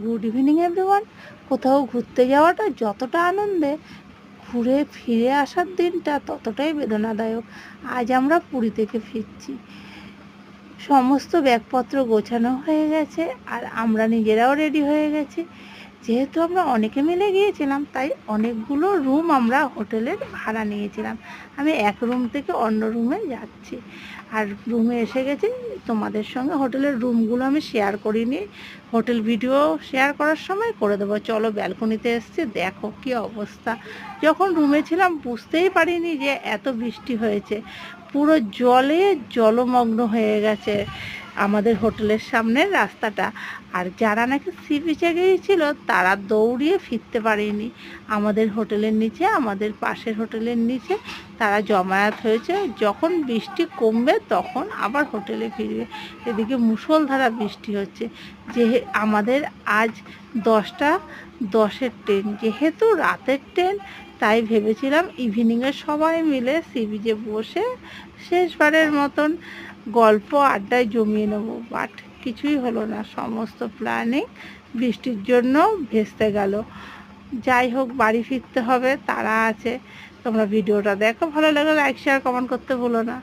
Good evening everyone. কোথাও ঘুরতে যাওয়াটা যতটা আনন্দে, ঘুরে ফিরে আসার দিনটা ততটাই বেদনাদায়ক। আজ আমরা পুরী থেকে ফিরছি। সমস্ত ব্যাগপত্র গোছানো হয়ে গেছে আর আমরা নিজেরাও রেডি হয়ে গেছি। যেহেতু আমরা অনেকে মিলে গিয়েছিলাম, তাই অনেকগুলো রুম আমরা হোটেলের ভাড়া নিয়েছিলাম। আমি এক রুম থেকে অন্য রুমে যাচ্ছি আর রুমে এসে গেছি। তোমাদের সঙ্গে হোটেলের রুমগুলো আমি শেয়ার করিনি, হোটেল ভিডিও শেয়ার করার সময় করে দেবো। চলো, ব্যালকনিতে এসছি, দেখো কি অবস্থা। যখন রুমে ছিলাম বুঝতেই পারিনি যে এত বৃষ্টি হয়েছে। পুরো জলে জলমগ্ন হয়ে গেছে আমাদের হোটেলের সামনের রাস্তাটা। আর যারা নাকি সি বিচে গিয়েছিল তারা দৌড়িয়ে ফিরতে পারেনি। আমাদের হোটেলের নিচে, আমাদের পাশের হোটেলের নিচে তারা জমায়েত হয়েছে। যখন বৃষ্টি কমবে তখন আবার হোটেলে ফিরবে। এদিকে মুষলধারা বৃষ্টি হচ্ছে। যে আমাদের আজ 10টা 10-এর ট্রেন, যেহেতু রাতের ট্রেন, তাই ভেবেছিলাম ইভিনিংয়ে সবাই মিলে সি বিচে বসে শেষবারের মতন গল্প আড্ডায় জমিয়ে নেব। বাট কিছুই হলো না, সমস্ত প্ল্যানিং বৃষ্টির জন্য ভেস্তে গেল। যাই হোক, বাড়ি ফিরতে হবে, তারা আছে। তোমরা ভিডিওটা দেখো, ভালো লাগলে লাইক শেয়ার কমেন্ট করতে ভুলো না।